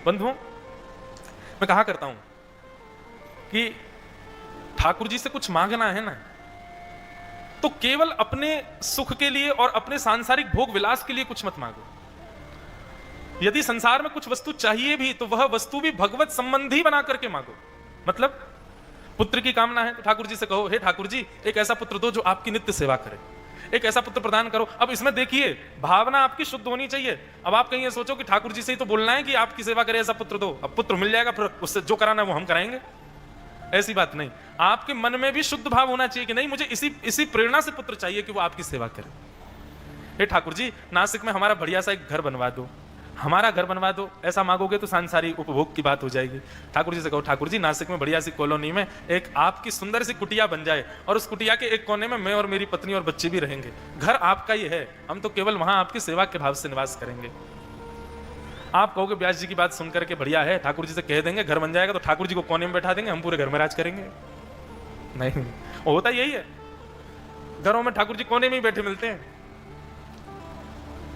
बंधुओं, मैं कहा करता हूं कि ठाकुर जी से कुछ मांगना है ना, तो केवल अपने सुख के लिए और अपने सांसारिक भोग विलास के लिए कुछ मत मांगो। यदि संसार में कुछ वस्तु चाहिए भी तो वह वस्तु भी भगवत संबंधी बना करके मांगो। मतलब पुत्र की कामना है तो ठाकुर जी से कहो, हे ठाकुर जी एक ऐसा पुत्र दो जो आपकी नित्य सेवा करे, एक ऐसा पुत्र प्रदान करो। अब इसमें देखिए भावना आपकी शुद्ध होनी चाहिए। अब आप कहीं ये सोचो कि ठाकुर जी से ही तो बोलना है कि आपकी सेवा करे ऐसा पुत्र दो, अब पुत्र मिल जाएगा फिर उससे जो कराना है वो हम कराएंगे, ऐसी बात नहीं। आपके मन में भी शुद्ध भाव होना चाहिए कि नहीं, मुझे इसी प्रेरणा से पुत्र चाहिए कि वो आपकी सेवा करे। हे ठाकुर जी नासिक में हमारा बढ़िया सा एक घर बनवा दो, हमारा घर बनवा दो, ऐसा मांगोगे तो सांसारिक उपभोग की बात हो जाएगी। ठाकुर जी से कहो, ठाकुर जी नासिक में बढ़िया सी कॉलोनी में एक आपकी सुंदर सी कुटिया बन जाए और उस कुटिया के एक कोने में मैं और मेरी पत्नी और बच्चे भी रहेंगे। घर आपका ही है, हम तो केवल वहां आपकी सेवा के भाव से निवास करेंगे। आप कहोगे व्यास जी की बात सुनकर के बढ़िया है, ठाकुर जी से कह देंगे घर बन जाएगा तो ठाकुर जी को कोने में बैठा देंगे, हम पूरे घर में राज करेंगे। नहीं, होता यही है, घरों में ठाकुर जी कोने में ही बैठे मिलते हैं।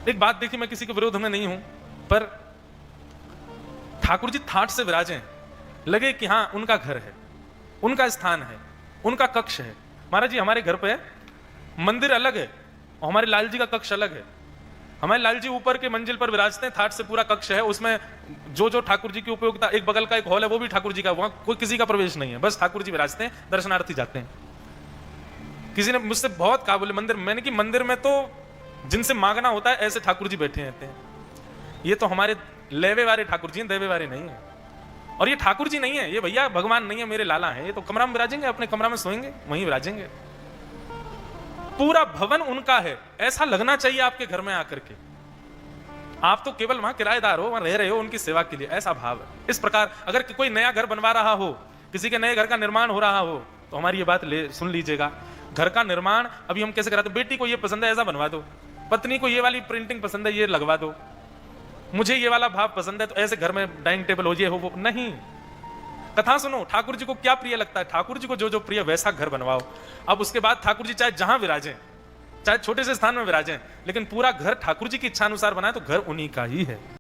एक बात देखिए, मैं किसी के विरोध में नहीं हूं, पर ठाकुर जी ठाट से विराजें, लगे कि हां उनका घर है, उनका स्थान है, उनका कक्ष है। महाराज जी हमारे घर पे मंदिर अलग है और हमारे लाल जी का कक्ष अलग है। हमारे लाल जी ऊपर के मंजिल पर विराजते हैं, ठाट से पूरा कक्ष है, उसमें जो जो ठाकुर जी की उपयोगिता, एक बगल का एक हॉल है वो भी ठाकुर जी का, वहां कोई किसी का प्रवेश नहीं है, बस ठाकुर जी विराजते हैं, दर्शनार्थी जाते हैं। किसी ने मुझसे बहुत कहा, बोले मंदिर, मैंने कि मंदिर में तो जिनसे मांगना होता है ऐसे ठाकुर जी बैठे रहते हैं, ये तो हमारे लेवे वाले ठाकुर जी हैं, देवे वाले नहीं है। और ये ठाकुर जी नहीं है, ये भैया भगवान नहीं है, मेरे लाला है, ये तो कमरा में विराजेंगे, अपने कमरा में सोएंगे, वहीं विराजेंगे। पूरा भवन उनका है, ऐसा लगना चाहिए आपके घर में आकर के। आप तो केवल वहां किराएदार हो, वहां रह रहे हो उनकी सेवा के लिए, ऐसा भाव है। इस प्रकार अगर कोई नया घर बनवा रहा हो, किसी के नए घर का निर्माण हो रहा हो, तो हमारी ये बात सुन लीजिएगा। घर का निर्माण अभी हम कैसे कराते, बेटी को ये पसंद है ऐसा बनवा दो, पत्नी को ये वाली प्रिंटिंग पसंद है ये लगवा दो, मुझे ये वाला भाव पसंद है तो ऐसे घर में डाइनिंग टेबल हो, ये हो वो नहीं। कथा सुनो, ठाकुर जी को क्या प्रिय लगता है, ठाकुर जी को जो जो प्रिय वैसा घर बनवाओ। अब उसके बाद ठाकुर जी चाहे जहां विराजें, चाहे छोटे से स्थान में विराजें, लेकिन पूरा घर ठाकुर जी की इच्छा अनुसार बनाए तो घर उन्हीं का ही है।